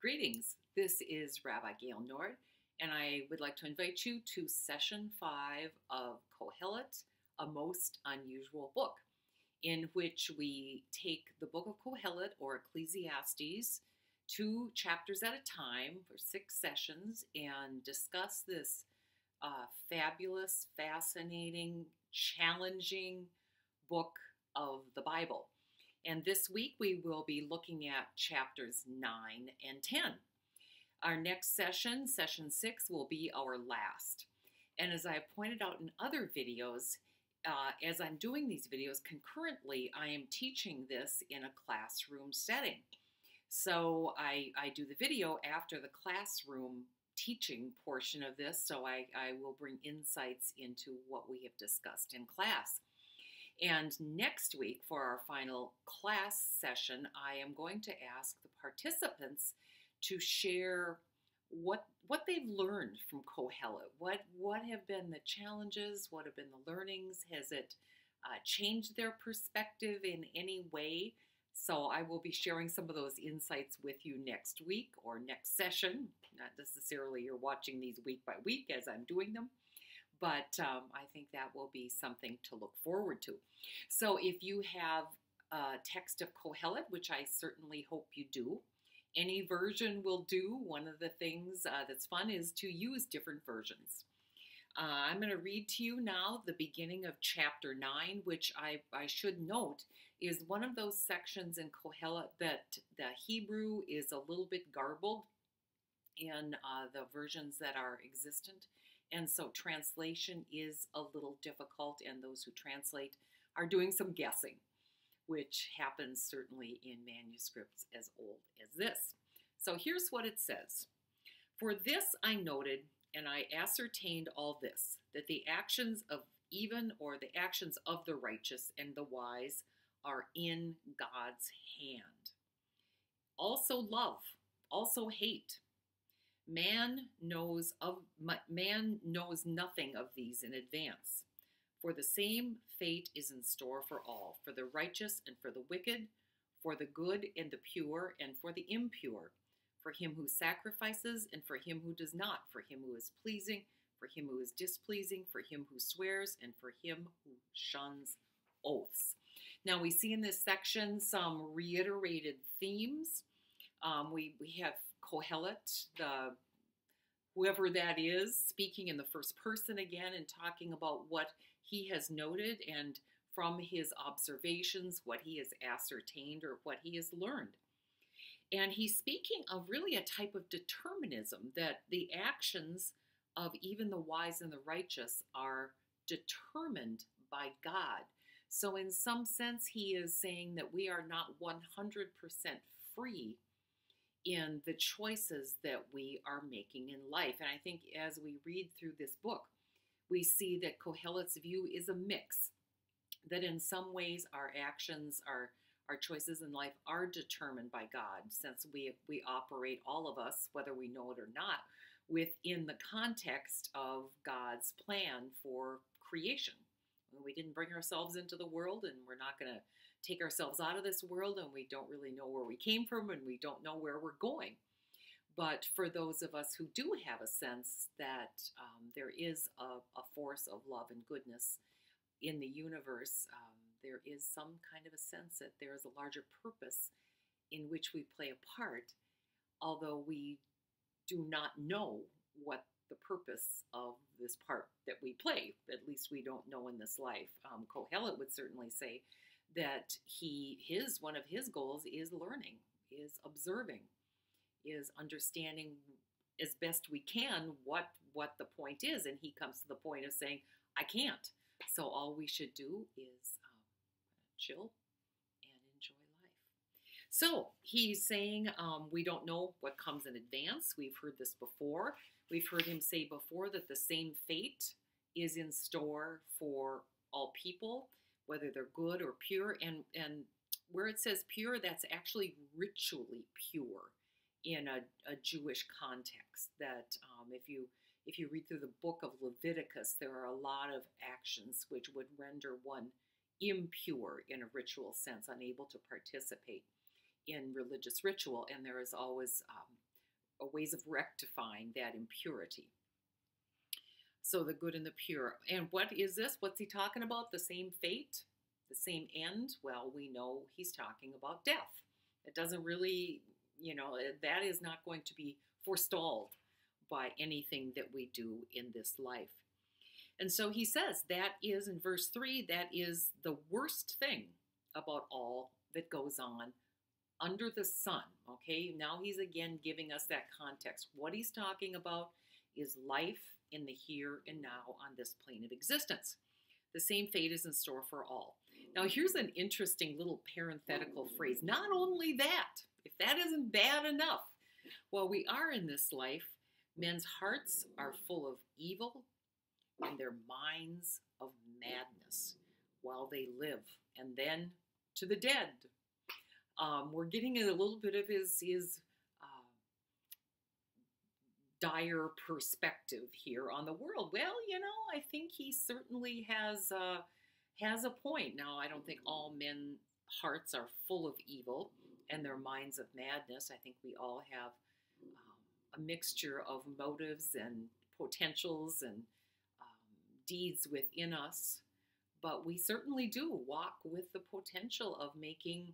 Greetings. This is Rabbi Gail Nord, and I would like to invite you to session 5 of Qoheleth, a most unusual book, in which we take the book of Qoheleth or Ecclesiastes 2 chapters at a time for 6 sessions and discuss this fabulous, fascinating, challenging book of the Bible. And this week we will be looking at chapters 9 and 10. Our next session, session 6, will be our last. And as I've pointed out in other videos, as I'm doing these videos concurrently, I am teaching this in a classroom setting. So I do the video after the classroom teaching portion of this, so I will bring insights into what we have discussed in class. And next week, for our final class session, I am going to ask the participants to share what they've learned from Qoheleth. What have been the challenges? What have been the learnings? Has it changed their perspective in any way? So I will be sharing some of those insights with you next week or next session. Not necessarily you're watching these week by week as I'm doing them, but I think that will be something to look forward to. So if you have a text of Qoheleth, which I certainly hope you do, any version will do. One of the things that's fun is to use different versions. I'm going to read to you now the beginning of chapter 9, which I should note is one of those sections in Qoheleth that the Hebrew is a little bit garbled in the versions that are existent. And so translation is a little difficult, and those who translate are doing some guessing, which happens certainly in manuscripts as old as this. So here's what it says. For this I noted, and I ascertained all this, that the actions of even or the actions of the righteous and the wise are in God's hand. Also love, also hate. Man knows nothing of these in advance. For the same fate is in store for all, for the righteous and for the wicked, for the good and the pure and for the impure, for him who sacrifices and for him who does not, for him who is pleasing, for him who is displeasing, for him who swears, and for him who shuns oaths. Now we see in this section some reiterated themes. We have Qoheleth, whoever that is, speaking in the first person again and talking about what he has noted and from his observations, what he has ascertained or what he has learned. And he's speaking of really a type of determinism, that the actions of even the wise and the righteous are determined by God. So in some sense, he is saying that we are not 100% free in the choices that we are making in life. And I think as we read through this book, we see that Qoheleth's view is a mix, that in some ways our actions, our choices in life are determined by God, since we operate, all of us, whether we know it or not, within the context of God's plan for creation. We didn't bring ourselves into the world, and we're not going to take ourselves out of this world, and we don't really know where we came from, and we don't know where we're going. But for those of us who do have a sense that there is a force of love and goodness in the universe, there is some kind of a sense that there is a larger purpose in which we play a part, although we do not know what the purpose of this part that we play. At least we don't know in this life. Qoheleth would certainly say that one of his goals is learning, is observing, is understanding as best we can what the point is. And he comes to the point of saying, I can't. So all we should do is chill and enjoy life. So he's saying we don't know what comes in advance. We've heard this before. We've heard him say before that the same fate is in store for all people, whether they're good or pure. And where it says pure, that's actually ritually pure in a Jewish context. That if you read through the book of Leviticus, there are a lot of actions which would render one impure in a ritual sense, unable to participate in religious ritual. And there is always ways of rectifying that impurity. So the good and the pure. And what is this? What's he talking about? The same fate? The same end? Well, we know he's talking about death. It doesn't really, that is not going to be forestalled by anything that we do in this life. And so he says that is, in verse 3, that is the worst thing about all that goes on under the sun. Okay, now he's again giving us that context. What he's talking about is life in the here and now on this plane of existence. The same fate is in store for all. Now, here's an interesting little parenthetical phrase. Not only that, if that isn't bad enough, while we are in this life, men's hearts are full of evil and their minds of madness while they live. And then to the dead. We're getting a little bit of his dire perspective here on the world. Well, I think he certainly has a point. Now, I don't think all men's hearts are full of evil and their minds of madness. I think we all have a mixture of motives and potentials and deeds within us. But we certainly do walk with the potential of making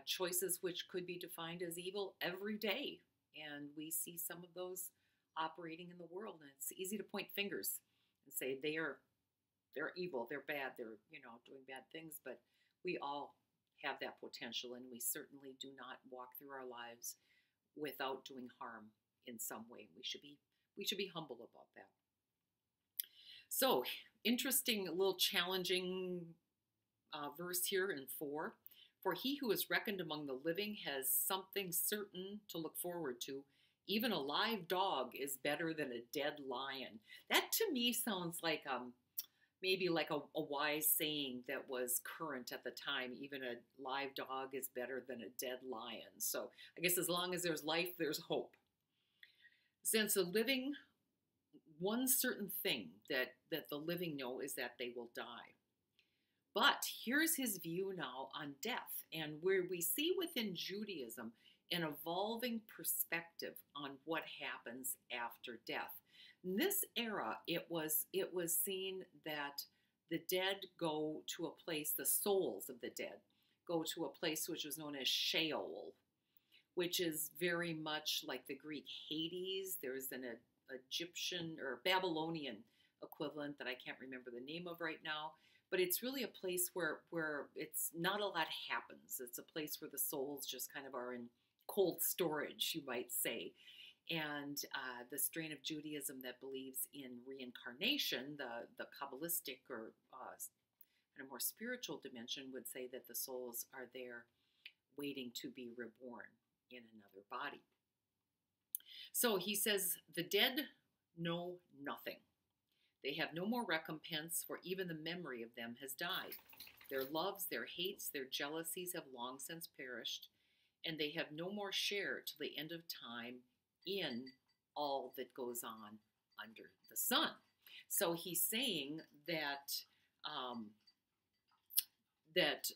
choices which could be defined as evil every day. And we see some of those operating in the world. And it's easy to point fingers and say they're evil, they're bad, they're doing bad things. But we all have that potential, and we certainly do not walk through our lives without doing harm in some way. We should be humble about that. So, interesting, a little challenging verse here in 4. For he who is reckoned among the living has something certain to look forward to. Even a live dog is better than a dead lion. That to me sounds like maybe like a wise saying that was current at the time. Even a live dog is better than a dead lion. So I guess as long as there's life, there's hope. Since the living, one certain thing that the living know is that they will die. But here's his view now on death, and where we see within Judaism an evolving perspective on what happens after death. In this era, it was seen that the dead go to a place, the souls of the dead go to a place which was known as Sheol, which is very much like the Greek Hades. There's an Egyptian or Babylonian equivalent that I can't remember the name of right now. But it's really a place where it's not a lot happens. It's a place where the souls just kind of are in cold storage, you might say. And the strain of Judaism that believes in reincarnation, the Kabbalistic or kind of more spiritual dimension, would say that the souls are there waiting to be reborn in another body. So he says, the dead know nothing. They have no more recompense, for even the memory of them has died. Their loves, their hates, their jealousies have long since perished, and they have no more share till the end of time in all that goes on under the sun. So he's saying that that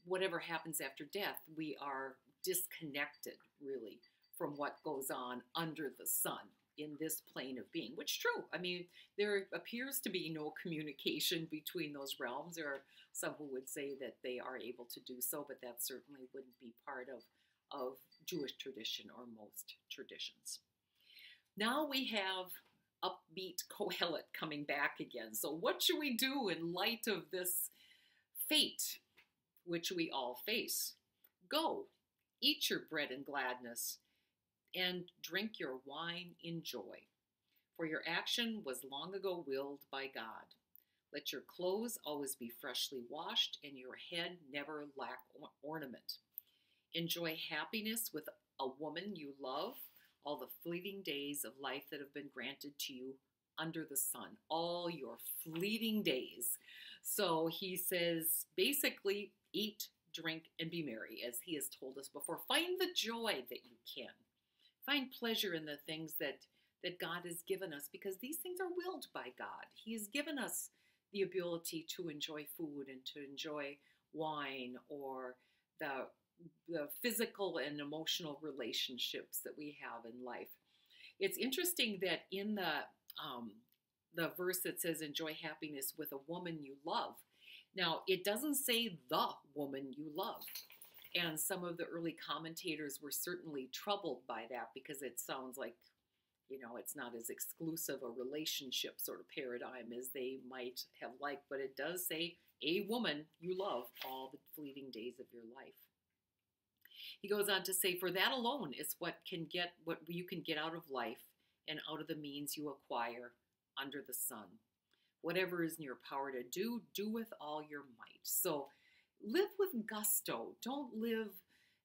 whatever happens after death, we are disconnected, really, from what goes on under the sun in this plane of being, which is true. I mean, there appears to be no communication between those realms. There are some who would say that they are able to do so, but that certainly wouldn't be part of Jewish tradition or most traditions. Now we have upbeat Qoheleth coming back again. So what should we do in light of this fate which we all face? Go, eat your bread in gladness, and drink your wine in joy. For your action was long ago willed by God. Let your clothes always be freshly washed, and your head never lack ornament. Enjoy happiness with a woman you love, all the fleeting days of life that have been granted to you under the sun, all your fleeting days. So he says, basically, eat, drink, and be merry, as he has told us before. Find the joy that you can. Find pleasure in the things that God has given us, because these things are willed by God. He has given us the ability to enjoy food and to enjoy wine, or the the physical and emotional relationships that we have in life. It's interesting that in the verse that says, enjoy happiness with a woman you love. Now, it doesn't say the woman you love. And some of the early commentators were certainly troubled by that because it sounds like, it's not as exclusive a relationship sort of paradigm as they might have liked. But it does say a woman you love all the fleeting days of your life. He goes on to say, for that alone is what you can get out of life and out of the means you acquire under the sun. Whatever is in your power to do, do with all your might. So live with gusto. Don't live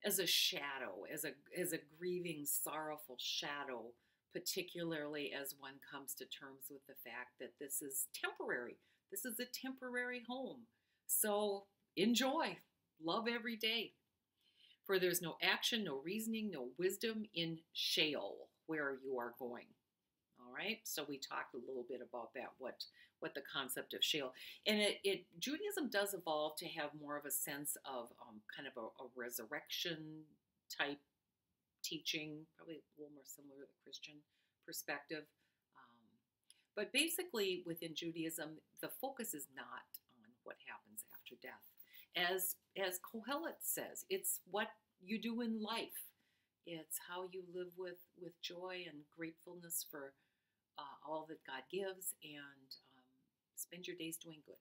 as a shadow, as a grieving, sorrowful shadow, particularly as one comes to terms with the fact that this is temporary. This is a temporary home. So enjoy. Love every day. For there's no action, no reasoning, no wisdom in Sheol, where you are going. All right, so we talked a little bit about that, what the concept of Sheol. And Judaism does evolve to have more of a sense of kind of a resurrection type teaching, probably a little more similar to the Christian perspective. But basically, within Judaism, the focus is not on what happens after death. As Qoheleth says, it's what you do in life. It's how you live with joy and gratefulness for all that God gives, and spend your days doing good.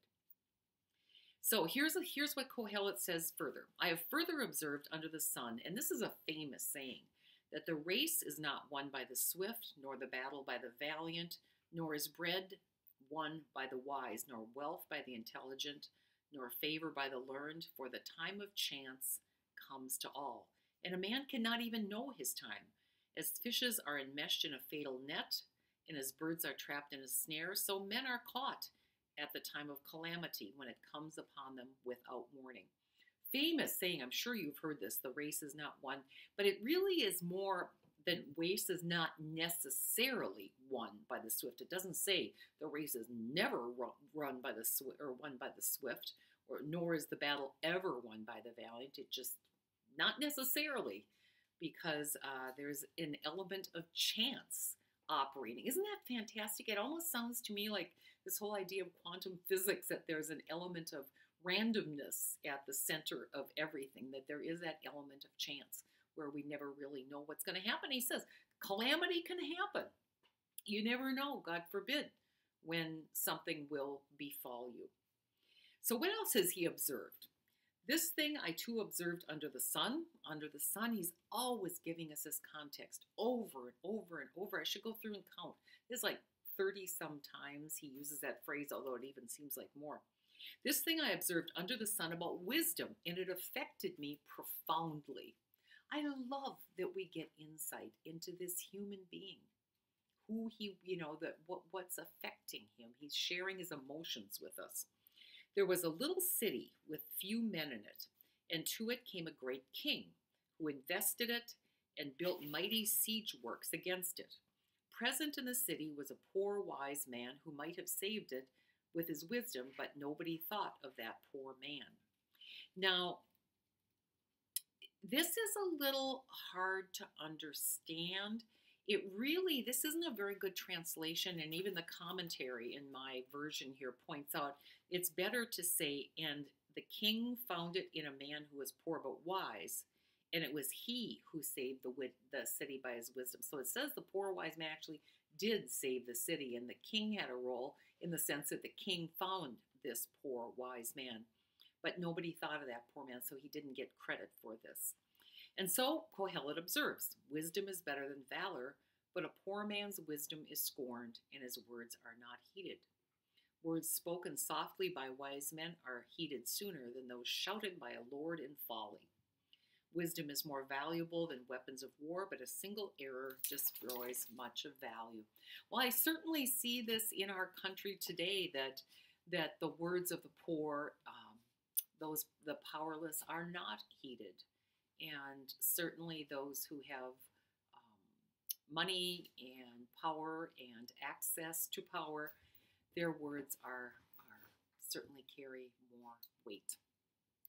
So here's what Qoheleth says further. I have further observed under the sun, and this is a famous saying, that the race is not won by the swift, nor the battle by the valiant, nor is bread won by the wise, nor wealth by the intelligent, nor favor by the learned, for the time of chance comes to all. And a man cannot even know his time. As fishes are enmeshed in a fatal net, and as birds are trapped in a snare, so men are caught at the time of calamity when it comes upon them without warning. Famous saying, I'm sure you've heard this, the race is not won, but it really is more than race is not necessarily won by the swift. It doesn't say the race is never run by the swift or won by the swift, or nor is the battle ever won by the valiant. It just not necessarily, because there's an element of chance operating. Isn't that fantastic? It almost sounds to me like this whole idea of quantum physics, that there's an element of randomness at the center of everything, that there is that element of chance where we never really know what's going to happen. He says, calamity can happen. You never know, God forbid, when something will befall you. So what else has he observed? This thing I too observed under the sun. Under the sun, he's always giving us this context over and over and over. I should go through and count. There's like 30 some times he uses that phrase, although it even seems like more. This thing I observed under the sun about wisdom, and it affected me profoundly. I love that we get insight into this human being, who he, what's affecting him. He's sharing his emotions with us. There was a little city with few men in it, and to it came a great king, who invested it and built mighty siege works against it. Present in the city was a poor wise man who might have saved it with his wisdom, but nobody thought of that poor man. Now, this is a little hard to understand. This isn't a very good translation, and even the commentary in my version here points out it's better to say, and the king found it in a man who was poor but wise, and it was he who saved the city by his wisdom. So it says the poor wise man actually did save the city, and the king had a role in the sense that the king found this poor wise man. But nobody thought of that poor man, so he didn't get credit for this. And so Qoheleth observes, wisdom is better than valor, but a poor man's wisdom is scorned, and his words are not heeded. Words spoken softly by wise men are heeded sooner than those shouted by a lord in folly. Wisdom is more valuable than weapons of war, but a single error destroys much of value. Well, I certainly see this in our country today, that the words of the poor, the powerless, are not heeded. And certainly those who have money and power and access to power, their words are certainly carry more weight.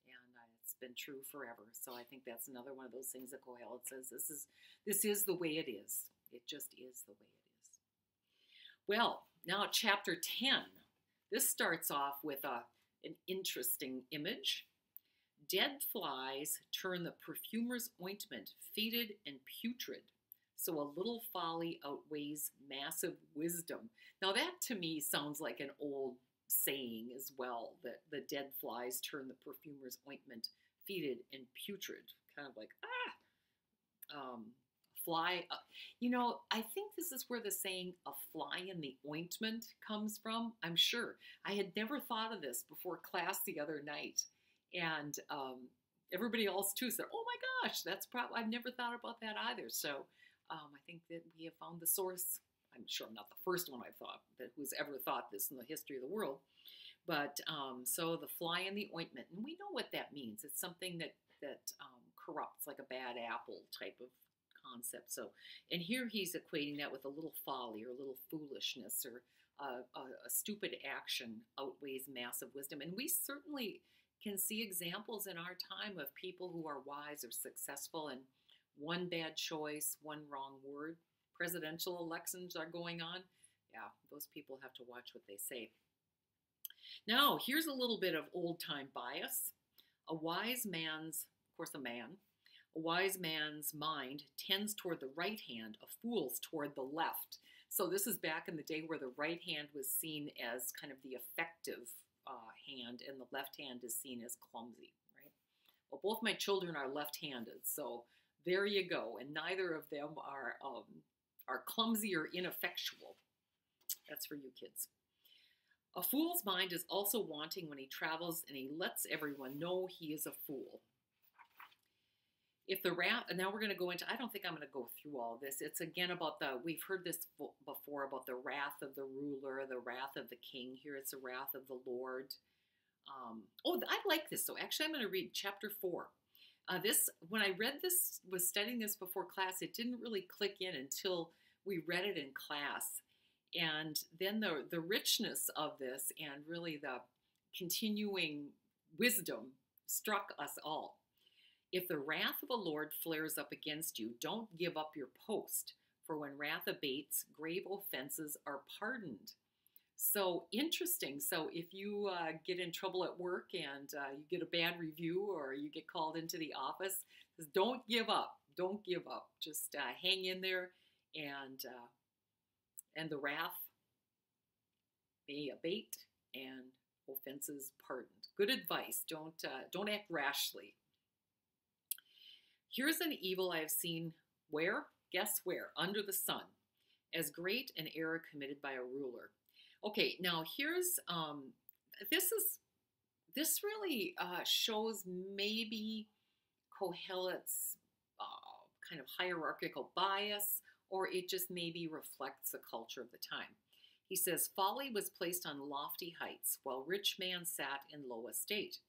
And it's been true forever. So I think that's another one of those things that Qoheleth says, this is the way it is. It just is the way it is. Well, now chapter 10. This starts off with an interesting image. Dead flies turn the perfumer's ointment fetid and putrid, so a little folly outweighs massive wisdom. Now that to me sounds like an old saying as well, that the dead flies turn the perfumer's ointment fetid and putrid. Kind of like, fly. I think this is where the saying "a fly in the ointment" comes from. I'm sure. I had never thought of this before class the other night. And everybody else too said, "Oh my gosh, that's probably, I've never thought about that either." So I think that we have found the source. I'm sure I'm not the first one I've thought that who's ever thought this in the history of the world. But so the fly in the ointment, and we know what that means. It's something that corrupts, like a bad apple type of concept. So, and here he's equating that with a little folly or a little foolishness, or a stupid action outweighs massive wisdom. And we certainly can see examples in our time of people who are wise or successful, and one bad choice, one wrong word. Presidential elections are going on. Yeah, those people have to watch what they say. Now, here's a little bit of old-time bias. A wise man's mind tends toward the right hand, a fool's toward the left. So this is back in the day where the right hand was seen as kind of the effective hand, and the left hand is seen as clumsy, right? Well, both my children are left-handed, so there you go. And neither of them are clumsy or ineffectual. That's for you kids. A fool's mind is also wanting when he travels, and he lets everyone know he is a fool. If the wrath, and now we're going to go into, I don't think I'm going to go through all this. It's again about we've heard this before, about the wrath of the ruler, the wrath of the king. Here it's the wrath of the Lord. I like this. So actually I'm going to read chapter 4. When I read this, was studying this before class, it didn't really click in until we read it in class. And then the richness of this and really the continuing wisdom struck us all. If the wrath of the Lord flares up against you, don't give up your post, for when wrath abates, grave offenses are pardoned. So interesting. So if you get in trouble at work and you get a bad review, or you get called into the office, don't give up. Don't give up. Just hang in there, and the wrath may abate and offenses pardoned. Good advice. Don't act rashly. Here's an evil I have seen where? Guess where? Under the sun. As great an error committed by a ruler. Okay, now here's, this really shows maybe Qoheleth's kind of hierarchical bias, or it just maybe reflects the culture of the time. He says, folly was placed on lofty heights, while rich man sat in low estate.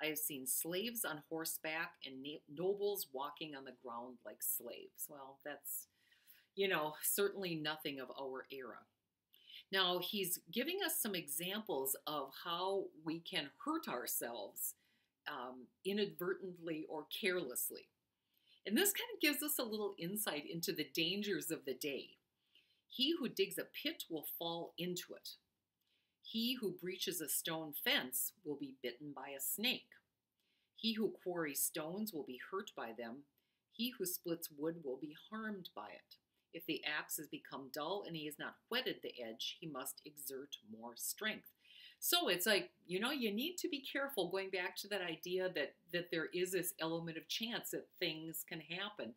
I have seen slaves on horseback and nobles walking on the ground like slaves. Well, that's, certainly nothing of our era. Now, he's giving us some examples of how we can hurt ourselves inadvertently or carelessly. And this kind of gives us a little insight into the dangers of the day. He who digs a pit will fall into it. He who breaches a stone fence will be bitten by a snake. He who quarries stones will be hurt by them. He who splits wood will be harmed by it. If the axe has become dull and he has not whetted the edge, he must exert more strength. So it's like, you need to be careful, going back to that idea that there is this element of chance that things can happen.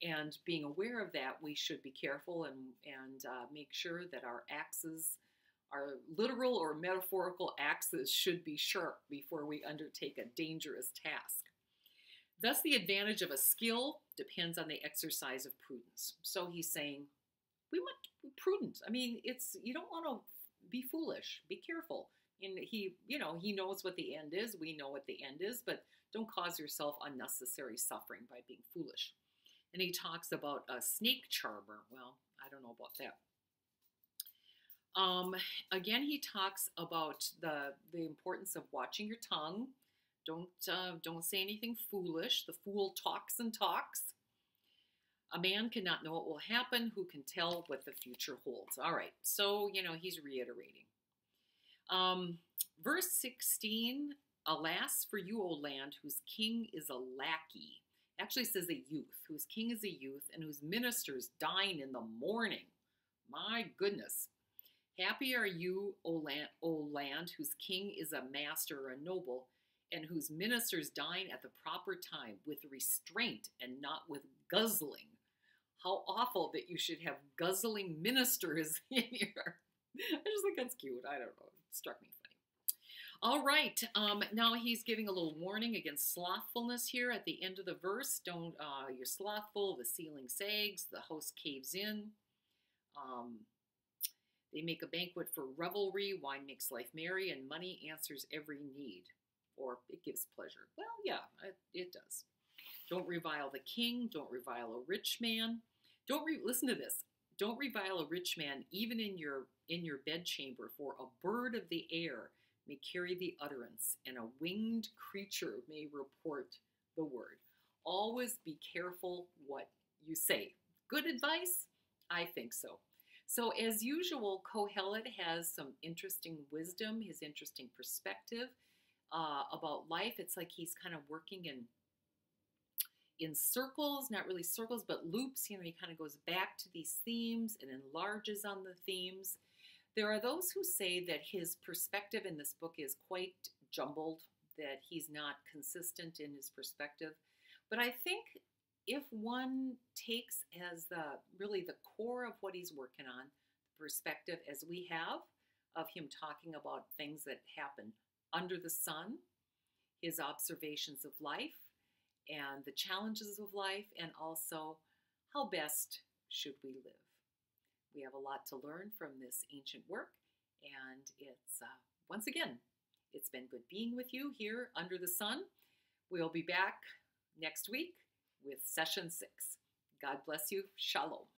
And being aware of that, we should be careful and make sure that our axes, our literal or metaphorical axes, should be sharp before we undertake a dangerous task. Thus, the advantage of a skill depends on the exercise of prudence. So he's saying, we want to be prudent. I mean, you don't want to be foolish. Be careful. And he knows what the end is. We know what the end is, but don't cause yourself unnecessary suffering by being foolish. And he talks about a snake charmer. Well, I don't know about that. Again, he talks about the importance of watching your tongue. Don't say anything foolish. The fool talks and talks. A man cannot know what will happen. Who can tell what the future holds? All right. So, he's reiterating. Verse 16, alas for you, O land, whose king is a lackey. Actually says a youth, whose king is a youth, and whose ministers dine in the morning. My goodness. Happy are you, O land, whose king is a master or a noble, and whose ministers dine at the proper time, with restraint and not with guzzling. How awful that you should have guzzling ministers in your... I just think that's cute. I don't know. It struck me funny. All right. Now he's giving a little warning against slothfulness here at the end of the verse. You're slothful. The ceiling sags. The house caves in. They make a banquet for revelry. Wine makes life merry, and money answers every need. Or it gives pleasure. Well, yeah, it does. Don't revile the king. Don't revile a rich man. Listen to this. Don't revile a rich man even in your bedchamber, for a bird of the air may carry the utterance, and a winged creature may report the word. Always be careful what you say. Good advice? I think so. So as usual, Qoheleth has some interesting wisdom, his interesting perspective about life. It's like he's kind of working in circles, not really circles, but loops. He kind of goes back to these themes and enlarges on the themes. There are those who say that his perspective in this book is quite jumbled, that he's not consistent in his perspective. But I think if one takes as really the core of what he's working on, the perspective as we have of him talking about things that happen under the sun, his observations of life, and the challenges of life, and also how best should we live. We have a lot to learn from this ancient work, and it's, once again, it's been good being with you here under the sun. We'll be back next week with session 6. God bless you. Shalom.